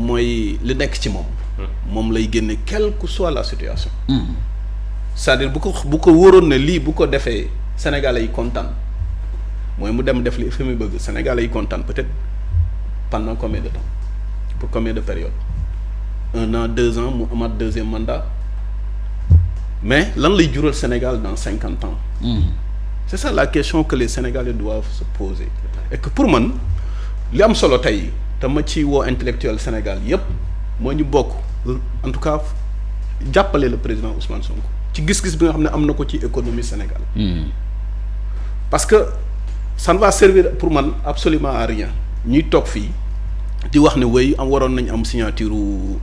moom mooy li nekk ci moom. moom lay génne quelle que soit la situation. c'est-à-dire bu ko wóoroon ne lii bu ko defee Sénégalais yi kontaan mooy mu dem def li fi muy bëgg Sénégalais yi kontaan peut-être pendant combien de temps pour combien de période 1 an 2 ans mu amaat deuxième mandat mais lan lay jural Sénégal dans 50 ans. C'est ça la question que les Sénégalais doivent se poser et que pour man li am solo tey te ma ci woo intellectuel Sénégal yépp moo ñu bokk en tout cas jàppale le président Ousmane Sonko ci gis-gis bi nga xam ne am na ko ci économie Sénégal. Parce que ça ne va servir pour man absolument à rien ñuy toog fii di wax ne wéy am waroon nañu am signature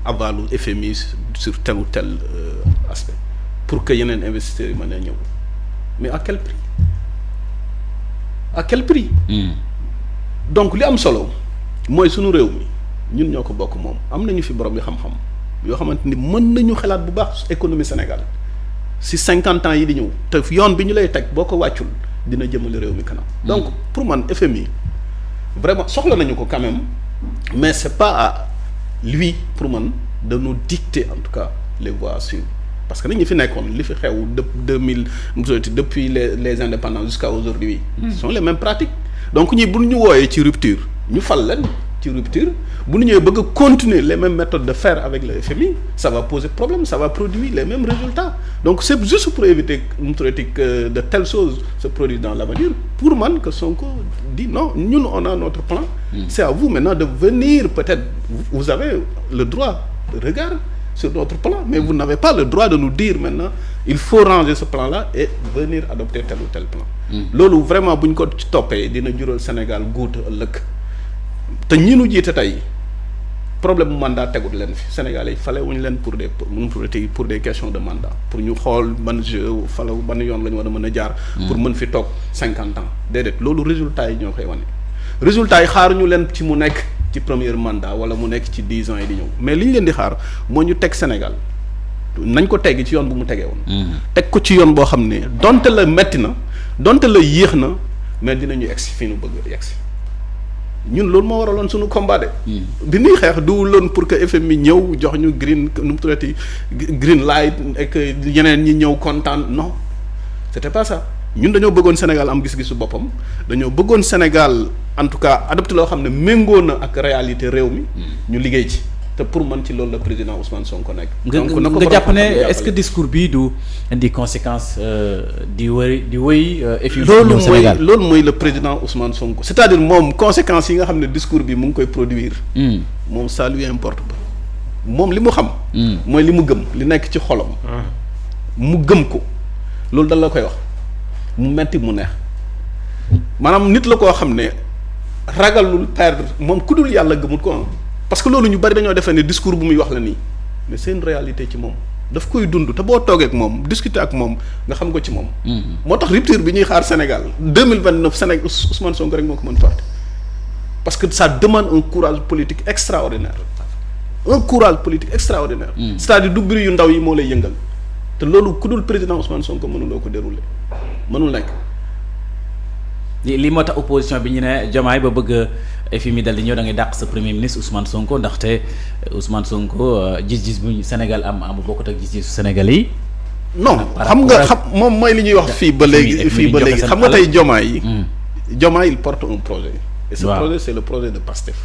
avalu FMI sur tel ou tel aspect pour que yeneen investisseurs yi mën a ñëw mais à quel prix à quel prix. Donc li am solo mooy sunu réew mi ñun ñoo ko bokk moom am nañu fi borom yi xam-xam yoo xamante ni mën nañu xalaat bu baax économie Sénégal si 50 ans yi di ñëw te yoon bi ñu lay teg boo ko wàccul dina jëmale réew mi kanam. Donc pour man FMI vraiment soxla nañu ko quand même mais c'est pas à lui pour man de nous dicter en tout cas les voies à suivre parce que nit ñi fi nekkoon li fi xew depuis les indépendances jusqu'à aujourd'hui ce sont les mêmes pratiques. Donc ñii bu ñu wooyee ci rupture ñu fal leen ci rupture bu ñu ñëwee bëgg a continuer les mêmes méthodes de faire avec le FMI ça va poser problème ça va produire les mêmes résultats donc c'est juste pour éviter que de telles choses se produisent dans l'avenir pour man que Sonko dit non ñun on a notre plan. C'est à vous maintenant de venir peut-être vous avez le droit de regard sur notre plan mais vous n'avez pas le droit de nous dire maintenant il faut ranger ce plan-là et venir adopter tel ou tel plan. Loolu vraiment bu ñu ko ci toppee dina jural Sénégal guuta ëllëg te ñi nu jiite tey problème mu mandat tegut leen fi Sénégalais yi fale wuñu leen pour des questions de mandat pour ñu xool ban jeu fale ban yoon la ñu war a mën a jaar. pour mën fi toog 50 ans déedéet loolu résultat yi ñoo koy wane. résultat yi xaaruñu leen ci mu nekk ci premier mandat wala mu nekk ci 10 ans yi di ñëw mais li ñu leen di xaar moo ñu teg Sénégal nañ ko teggi ci yoon bu mu tegee woon. teg ko ci yoon boo xam ne donte la metti na. donte la yéex na mais dinañu egsi fii nu bëgg egsi ñun loolu moo waraloon suñu combat de. bi ñuy xeex duwuloon pour que FMI ñëw jox ñu green nu mu tuddati green light et que yeneen ñi ñëw kontaan non c'était pas ça ñun dañoo bëggoon Sénégal am gis-gisu boppam dañoo bëggoon Sénégal en tout cas adopté loo xam ne méngoo na ak réalité réew mi. ñu liggéey ci. te pour man ci loolu la président Ousmane Sonko nekk. donc nga jàpp ne est-ce que discours bi du indi conséquence di wëy FMI Sénégal loolu mooy le président Ousmane Sonko c'est-à-dire moom conséquences yi nga xam ne discours bi mu ngi koy produire. moom ça lui importe pas moom li mu xam. mooy li mu gëm li nekk ci xolam. mu gëm ko loolu dal la koy wax mu metti mu neex maanaam nit la koo xam ne ragalul perdre moom ku dul yàlla gëmut ko parce que loolu ñu bari dañoo defee ne discours bu muy wax la nii mais c'est une réalité ci moom daf koy dund te boo toogee ak moom discuter ak moom nga xam ko ci moom. moo tax rupture bi ñuy xaar Sénégal 2029 Sénégal Ousmane Sonko rek moo ko mën porter parce que ça demande un courage politique extraordinaire c'est-à-dire du bruit yu ndaw yi moo lay yëngal te loolu ku dul président Ousmane Sonko mënuloo ko dérouler mënul nekk. li moo tax opposition bi ñu ne Diomaye ba bëgg FMI dal di ñëw da ngay dàq sa premier ministre Ousmane Sonko ndaxte Ousmane Sonko gis-gis bu Sénégal am bokkut ak gis-gisu Sénégal yi. non xam moom mooy li ñuy wax fii ba léegi xam nga tey Diomaye il porte un projet. et ce projet c'est le projet de PASTEF.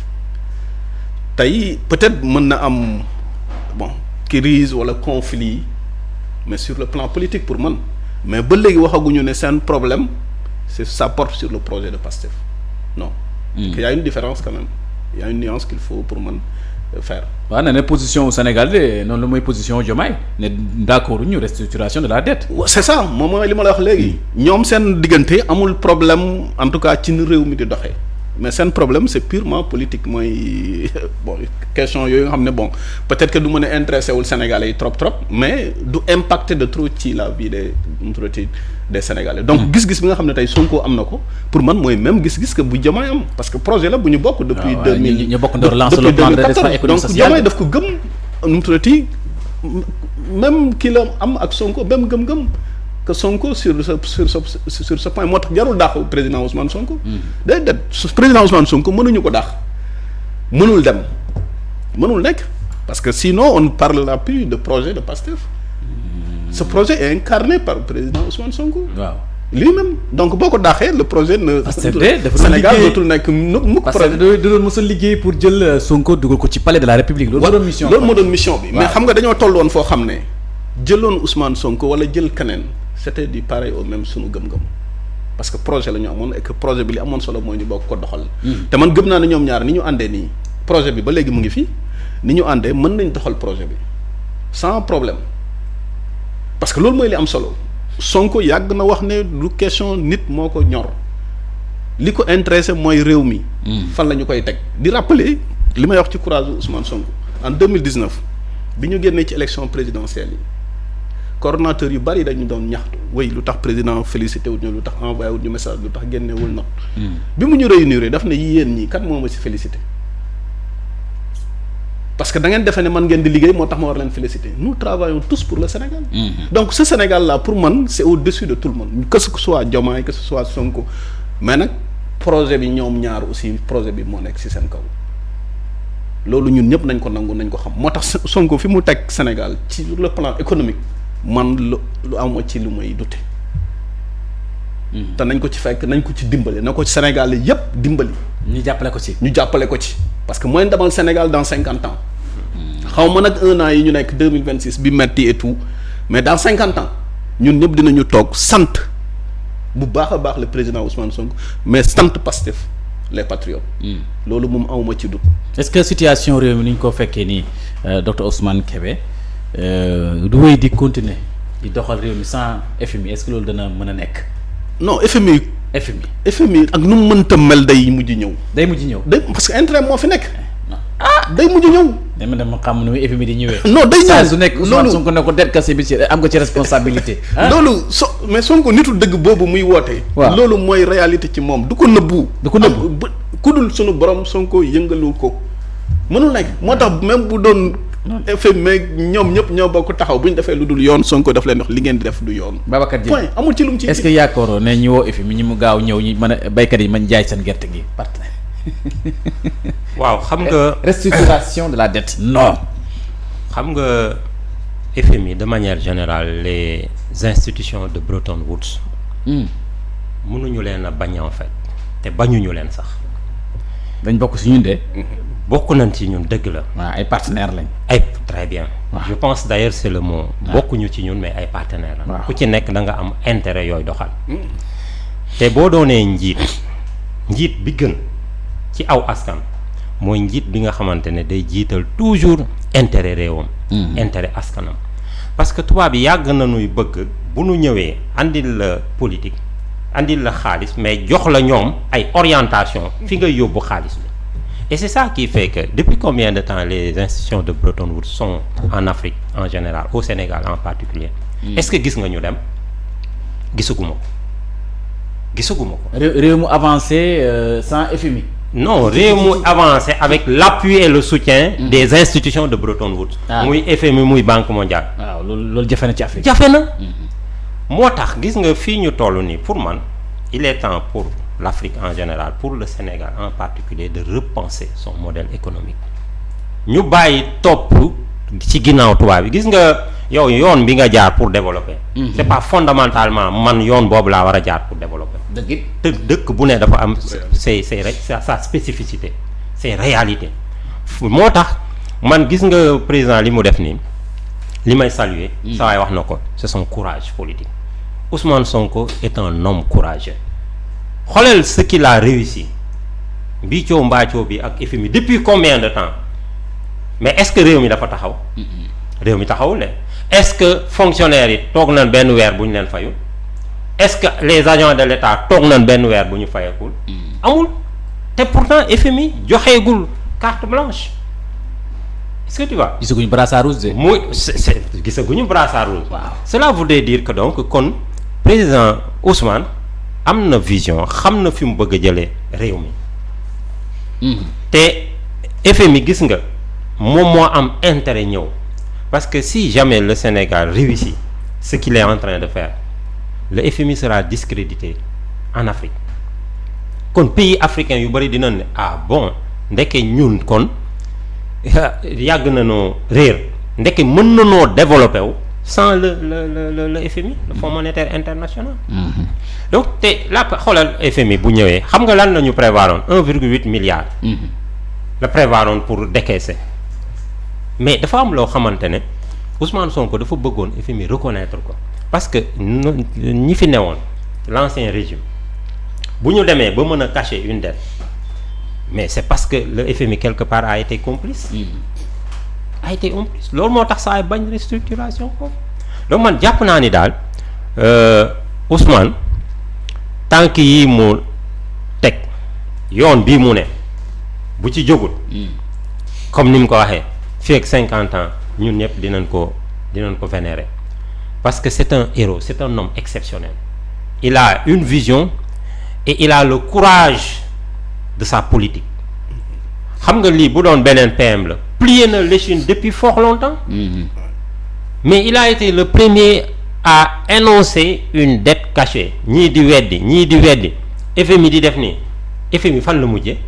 tey peut-être mën na am crise wala conflit mais sur le plan politique pour man mais ba léegi waxaguñu ne seen problème. Ça porte sur le projet de PASTEF non. Il y a une différence quand même il y a une nuance qu'il faut pour man faire. waaw ne position au Sénégal de noonu la mooy position Diomaye ne d'accord ñu restructuration de la dette. c'est ça moom mooy li ma la wax léegi. ñoom seen diggante amul problème en tout cas ci ni réew mi di doxee mais seen problème c'est purement politique mooy question yooyu nga xam ne peut-être que du mën a intéressé wul Sénégalais yi trop mais du impacter de trop ci la vie des Sénégalais. donc gis-gis bi nga xam ne tey Sonko am na ko pour man mooy même gis-gis que bu Diomaye am parce que projet la bu ñu bokk. depuis 2000 ñu bokk door lancer le plan de redressement économique social. donc Diomaye daf ko gëm nu mu tuddati même ki la am ak Sonko même gëm-gëm. que Sonko sur ce point moo tax jarul dàq président Ousmane Sonko. président Ousmane Sonko mënuñu ko dàq mënul dem mënul nekk parce que sinon on ne parlera plus de projet de Pastef. Ce projet est incarné par le président Ousmane Sonko. waaw lui-même donc boo ko daaxee le projet ne. Sénégal dootul nekk mukk parce que da doon mos a liggéey pour jël Sonko dugal ko ci palais de la République. loolu moo doon mission loolu moo doon mission bi. mais xam nga dañoo tolloon foo xam ne jëloon Ousmane Sonko wala jël keneen c'était du pareil au même sunu gëm-gëm parce que projet la ñu amoon et que projet bi li amoon solo mooy ñu bokk ko doxal. te man gëm naa ne ñoom ñaar ni ñu àndee nii projet bi ba léegi mu ngi fi ni ñu àndee mën nañ doxal projet bi sans problème parce que loolu mooy li am solo. Sonko yàgg na wax ne du question nit moo ko ñor li ko intéressé mooy réew mi. fan la ñu koy teg di rappeler li may wax ci courage Ousmane Sonko en 2019 bi ñu génnee ci élection présidentielle yi coordonnateurs yu bari dañu doon ñaxtu wéy lu tax président félicité wul ñu lu tax envoyé wul ñu message lu tax génnewul note. bi mu ñu réunir daf ne yéen ñii kat moo ma si félicité. parce que da ngeen defee ne man ngeen di liggéey moo tax ma war leen féliciter nous travaillons tous pour le Sénégal. Donc ce Sénégal là pour man c'est au-dessus de tout le monde que ce soit Diomaye que ce soit Sonko mais nag projet bi ñoom ñaar aussi projet bi moo nekk ci seen kaw loolu ñun ñëpp nañ ko nangu nañ ko xam moo tax Sonko fi mu teg Sénégal ci sur le plan économique man lu am ci lu may dute. te nañ ko ci fekk nañ ko ci dimbali na ko Sénégal yëpp dimbali. ñu jàppale ko ci. Parce que mooy demal Sénégal dans 50 ans. xaw ma nag 1 an yi ñu nekk 2026 bi metti et tout mais dans 50 ans ñun ñëpp dinañu toog sant bu baax a baax le président Ousmane Sonko mais sant Pastef les patriotes. loolu moom awma ci doute. est-ce que situation réew mi ni ñu ko fekkee nii docteur Ousmane Kébé du wéy di continuer di doxal réew mi sans FMI est-ce que loolu dana mën a nekk. non FMI ak nu mu mënta mel day mujj ñëw. day parce que intérêt moo fi nekk. day mujj ñëw. dama xam ne FMI di ñëwee. non day ñëw saa su nekk Ousmane Sonko ne ko det kase bi ci am nga ci responsabilité. loolu mais Sonko nitu dëgg boobu muy woote. waaw loolu mooy réalité ci moom du ko nëbbu. ku dul sunu borom Sonko yëngalu ko mënul nekk moo tax même bu doon. FMI ñoom ñëpp ñoo bokk taxaw bu ñu defee lu dul yoon Sonko daf leen wax li ngeen di def du yoon. Babacar Dieng point amul ci lu mu ci. est-ce que yaakaaroo ne ñu woo FMI ñi mu gaaw ñëw ñi mën a béykat yi mën jaay seen gerte gi partenaire. waaw xam nga. restructuration de la dette. non. xam nga FMI de manière générale les institutions de Bretton Woods. mënuñu leen a bañ en fait te bañuñu leen sax. dañ bokk ci ñun de. bokk nañ ci ñun dëgg la. waaw ay partenaires lañ. très bien. waaw je pense d'ailleurs c'est le mot. bokkuñu ci ñun mais ay partenaires la. ku ci nekk da nga am intérêt yooyu doxal. te boo doonee njiit bi gën ci aw askan mooy njiit bi nga xamante ne day jiital toujours intérêt réewam. intérêt askanam. parce que tubaab yi yàgg nañuy bëgg bu nu ñëwee andil la politique andil la xaalis mais jox la ñoom ay orientation fi nga yóbbu xaalis bi. Et c'est ça qui fait que depuis combien de temps les institutions de Bretton Woods sont en Afrique en général, au Sénégal en particulier. Est-ce que gis nga ñu dem gisaguma ko. réew mu avancé sans FMI. non réew mu avancé avec l'appui et le soutien des institutions de Bretton Woods. muy FMI muy Banque mondiale. waaw loolu jafe na ci Afrique. jafe na. moo tax gis nga fii ñu toll nii pour man il est temps pour l'Afrique en général, pour le Sénégal en particulier, de repenser son modèle économique. ñu bàyyi topp ci ginnaaw tubaab bi gis nga yow yoon bi nga jaar pour développer. c'est pas fondamentalement man yoon boobu laa war a jaar pour développer. dëkk bu ne dafa am sa spécificité ses réalités. moo tax man gis nga président li mu def nii li may saluer. saa waay wax na ko c'est son courage politique. Ousmane Sonko est un homme courageux. xoolal ce qu'il a réussi mbiicoo mbaacoo bi ak FMI depuis combien de temps mais est-ce que réew mi dafa taxaw. réew mi taxawul de est-ce que fonctionnaires yi toog nañ benn weer bu ñu leen fayul est-ce que les agents de l'État toog nañ benn weer bu ñu fayekul amul te pourtant FMI joxeegul carte blanche est-ce que tu vois. gisaguñu brassard rouge de. gisaguñu brassard rouge. waaw cela voudrait dire que donc kon président Ousmane. am na vision xam na fi mu bëgg a jëlee réew mi. te FMI gis nga moom moo am intérêt ñëw parce que si jamais le Sénégal réussit ce qu'il est en train de faire le FMI sera discrédité en Afrique kon pays africains yu bari dinañ ne ah bon ndeke ñun kon yàgg na noo réer ndekki mën na noo développé wu sans le FMI le Fonds monétaire international. donc te la xoolal FMI bu ñëwee xam nga lan la ñu prévoiroon 1,8 milliard. la prévoiroon pour décaisser mais dafa am loo xamante ne Ousmane Sonko dafa bëggoon FMI reconnaître ko parce que ñi fi newoon l'ancien régime bu ñu demee ba mën a cacher une dette mais c'est parce que le FMI quelque part a été complice. a été complice loolu moo tax saa ay bañ restructuration foofu donc man jàpp naa ni daal Ousmane tànk yi mu teg yoon bii mu ne bu ci jógul comme ni mu ko waxee fii ak 50 ans ñun ñëpp dinañ ko vénérer parce que c'est un héros c'est un homme exceptionnel il a une vision et il a le courage de sa politique xam nga lii bu doon beneen PM la plié na l'échine depuis fort longtemps mais il a été le premier à énoncer une dette cachée ñii di weddi FMI di def nii FMI fan la mujjee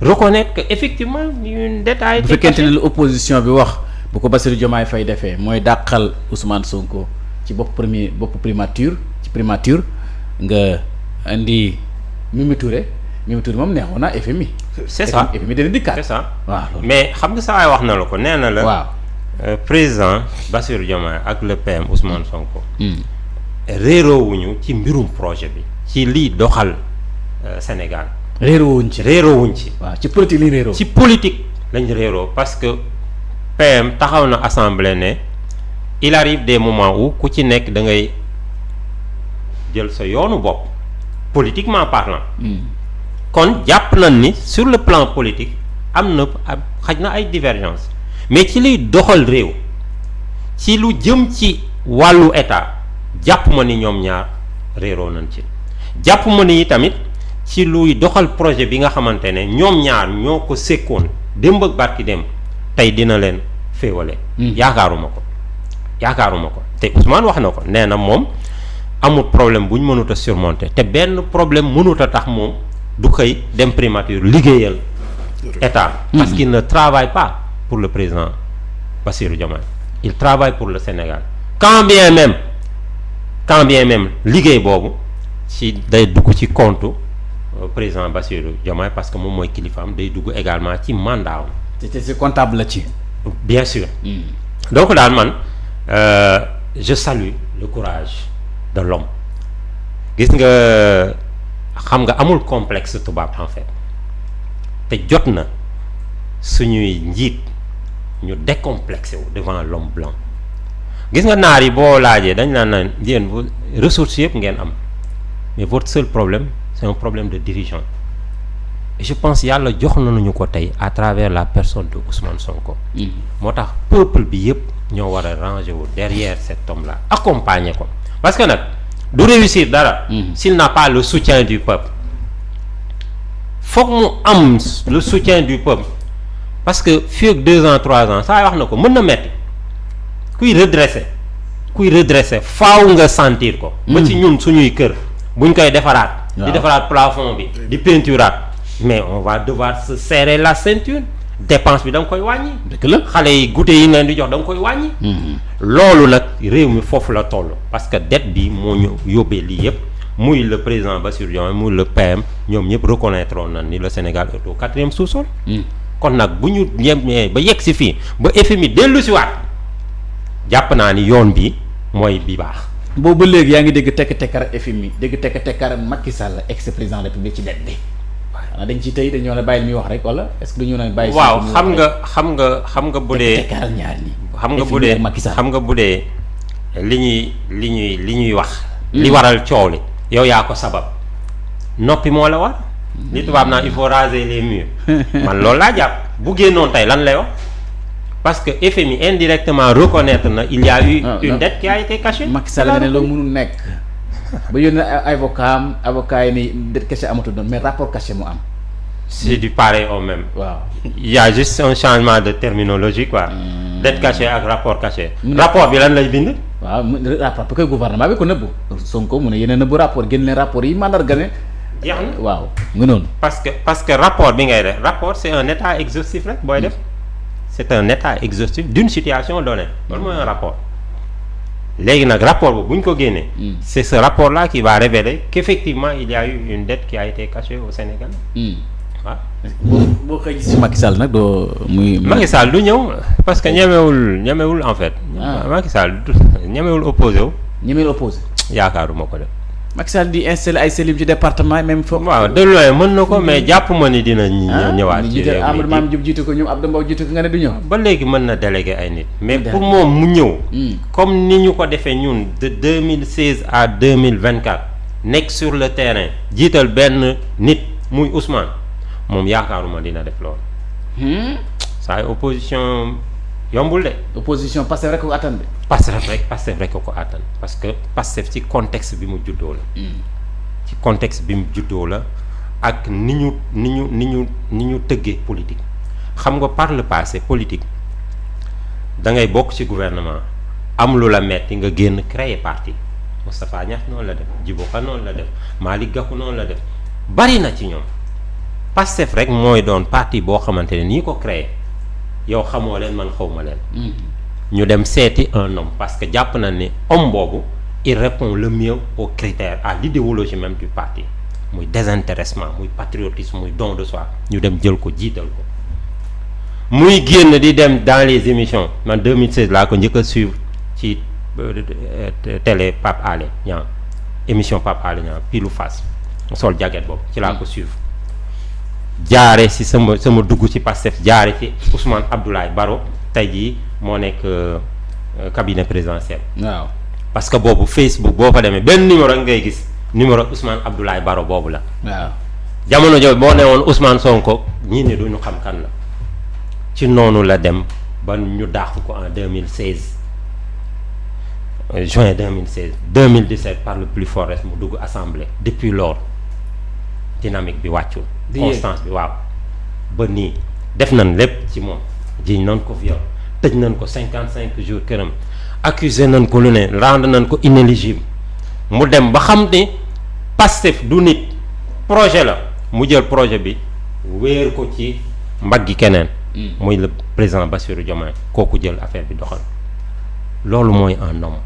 reconnaître que effectivement une dette a été bu fekkente ne l'opposition bi wax bu ko Bassirou Diomaye Faye defee mooy dàqal Ousmane Sonko ci bopp primature nga indi Mimi Touré moom neexoon na FMI. c'est ça FMI dana dikkaat. c'est ça waaw mais xam nga saa wax na la ko nee na la. waaw président Bassirou Diomaye ak le PM Ousmane Sonko. réeroowuñu ci mbirum projet bi. ci lii doxal Sénégal. réeroowuñ ci. waaw ci politique li réeroo. ci politique lañ réeroo parce que PM taxaw na assemblée ne il arrive des moments où ku ci nekk da ngay jël sa yoonu bopp politiquement parlant. kon jàpp nañ ni sur le plan politique am na xaj na ay divergence mais ci liy doxal réew ci lu jëm ci wàllu état jàpp ma ni ñoom ñaar réeroo nañ ci jàpp ma ni tamit ci luy doxal projet bi nga xamante ne ñoom ñaar ñoo ko sekkoon démb ak barki démb tey dina leen féewale yaakaaruma ko te Ousmane wax na ko nee na moom amul problème bu ñu mënut a surmonter te benn problème mënut a tax moom du xëy dem primature liggéeyal état parce qu'il ne travaille pas pour le président Bassirou Diomaye il travaille pour le Sénégal quand bien même liggéey boobu ci day dugg ci compte président Bassirou Diomaye parce que moom mooy kilifaam day dugg également ci mandat am c'est comptable la ci bien sûr donc daal man je salue le courage de l'homme gis nga xam nga amul complexe tubaab en fait te jot na suñuy njiit ñu décomplexé wu devant l'homme blanc gis nga naar yi boo laajee dañ naan yéen bu ressources yëpp ngeen am mais votre seul problème c'est un problème de dirigeant et je pense yàlla jox nañu ko tey à travers la personne de Ousmane Sonko. moo tax peuple bi yëpp ñoo war a ranger wu derrière cet homme là accompagner ko parce que nag du réussir dara s'il n'a pas le soutien du peuple foog mu am le soutien du peuple parce que fii ak 2 ans 3 ans saa wax na ko mën na metti kuy redresser faaw nga sentir ko ba ci ñun suñuy kër buñ koy defaraat di defaraat plafond bi di peinturaat mais on va devoir se serrer la ceinture dépense bi da nga koy wàññi dëgg la xale yi goûter yi nga leen di jox da nga koy wàññi loolu nag réew mi foofu la toll parce que dette bi moo ñu yóbbee lii yëpp muy le président Bassirou Diomaye muy le PM ñoom ñëpp reconnaître na ni le Sénégal est au 4e sous-sol kon nag bu ñu yemee ba yegg si fii ba FMI dellu si waat jàpp naa ni yoon bi mooy bi baax boobu ba léegi yaa ngi dégg tekk-tekkar FMI dégg tekk-tekkar Macky Sall ex-président de la République ci dette bi waaw dañ ci tey dañoo ne bàyyi li muy wax rek wala est-ce que dañoo ne bàyyi waaw xam nga bu dee tekkaral ñaar ñi xam nga bu dee li ñuy wax li waral coow li yow yaa ko sabab noppi moo la war li tubaab naa il faut raser les murs man loolu laa jàpp bu génnoon tey lan lay wax parce que FMI indirectement reconnaître na il y a eu une dette qui a été cachée. Macky Sall ne loolu mënul nekk ba yónnee avocat yi ni dette cachée amatul doon mais rapport caché mu am. c'est du pareil au même. waaw il y a juste un changement de terminologie quoi. dette cachée ak rapport caché. rapport bi lan lay bind. waaw rapport bi koy gouvernement bi ko nëbbu Sonko mu ne yeneen nëbbu rapport génne rapport yi mandarga ne. jeex na waaw nga noonu. parce que rapport bi ngay def rapport c'est un état exhaustif rek booy def. c'est un état exhaustif d'une situation donnée loolu mooy un rapport léegi nag rapport boobu bu ñu ko génnee c'est ce rapport là qui va révéler qu'effectivement il y a eu une dette qui a été cachée au Sénégal waaw boo koy gis ci Macky Sall nag doo muy Macky Sall du ñëw parce que ñemewul en fait Macky Sall ñemewul opposé wu ñemewul opposé yaakaaruma ko def Macky Sall di installer ay cellules ci département même foofu. waaw de loin mën na ko mais jàpp ma ni dina ñëwaat ci réew mi Amadou Mame Diop jiite ko ñoom Abdou Mbow jiite ko nga ne du ñëw. ba léegi mën na déléguer ay nit mais pour moom mu ñëw comme ni ñu ko defee ñun de 2016 à 2024 nekk sur le terrain jiital benn nit muy Ousmane moom yaakaaruma dina def loolu saa opposition yombul de opposition Pastef rek ko attan de. Pastef rek ko attan parce que Pastef ci contexte bi mu juddoo la ci contexte bi mu juddoo la ak ni ñu tëggee politique xam nga par le passé politique da ngay bokk ci gouvernement am lu la metti nga génn créer parti Moustapha Niasse noonu la def Djibo Ka noonu la def Malick Gakou noonu la def bari na ci ñoom Pastef rek mooy doon parti boo xamante ne nii ko créer yow xamoo leen man xawma leen ñu dem seeti un homme parce que jàpp na ne homme boobu il répond le mieux aux critères à l'idéologie même du parti muy désintéressement muy patriotisme muy don de soi ñu dem jël ko jiital ko muy génn di dem dans les émissions man 2016 laa ko njëkk a suivre ci télé Pape Alé Niang émission Pape Alé Niang pilu face sol jaget boobu ci laa ko suivre jaare ci sama dugg ci Pastef jaare ci Ousmane Abdoulaye Baro tey jii moo nekk cabinet présidentiel. waaw parce que boobu Facebook boo fa demee benn numéro ngay gis numéro Ousmane Abdoulaye Baro boobu la. waaw jamono jooju boo newoon Ousmane Sonko ñii ne duñu xam kan la ci noonu la dem ba ñu dàq ko en 2016 juin 2016 2017 par le plus fort mu dugg assemblée depuis lors dynamique bi wàccul. constance bi waaw ba nii def nañ lépp ci moom jiñ nañ ko viol tëj nañ ko 55 jours këram accusé nañ ko lu ne rendre nañ ko inéligible mu dem ba xam ne Pastef du nit projet la mu jël projet bi wéer ko ci mbaggi keneen muy le président Bassirou Diomaye kooku jël affaire bi doxal loolu mooy un homme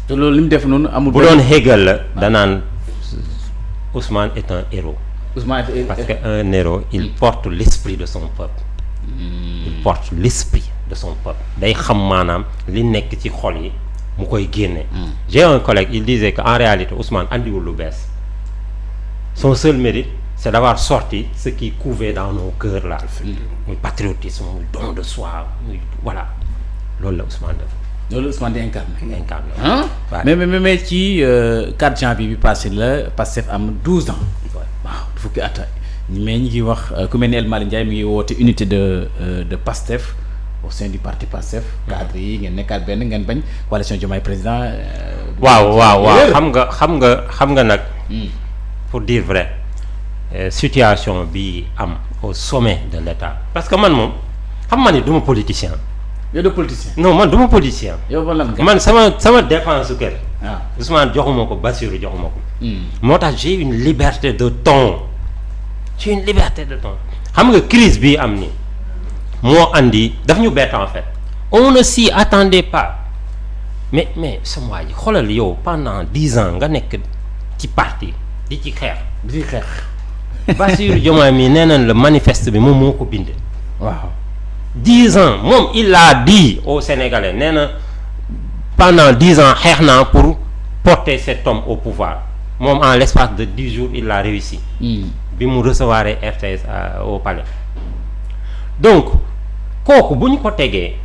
te loolu li mu def noonu amul bu doon Hegel la danaan Ousmane est un héros Ousmane parce que un héros il porte l'esprit de son peuple il porte l'esprit de son peuple day xam maanaam li nekk ci xol yi mu koy génne j'ai un collègue il disait que en réalité Ousmane andiwul lu bees son seul mérite c'est d'avoir sorti ce qui couvait dans nos cœurs là muy patriotisme muy don de soi muy voilà loolu la Ousmane def loolu Ousmane di incarné ah mais ci 4 janvier bi passé la Pastef am 12 ans waaw fukki at mais ñi ngi wax ku mel ni El Malick Ndiaye mi ngi woote unité de Pastef au sein du parti Pastef cadre yi ngeen nekkaat benn ngeen bañ coalition Diomaye président waaw xam nga nag pour dire vrai situation bi am au sommet de l'État parce que man moom xam ma ni du ma politicien yow de politicien non man du ma politicien yow man sama défense su kër waaw Ousmane joxuma ko Bassirou joxuma ko moo tax j'ai une liberté de ton xam nga crise bi am ni moo andi daf ñu bett en fait on ne s'y attendait pas mais sama waa ji xoolal yow pendant 10 ans nga nekk ci parti di ci xeex Bassirou Diomaye mi nee nañ la manifeste bi moom moo ko bind waaw 10 ans moom il a dit aux Sénégalais nee na pendant 10 ans xeex naa pour porter cet homme au pouvoir moom en l'espace de 10 jours il l'a réussi bi mu recevoir RTS au palais donc kooku bu ñu ko tegee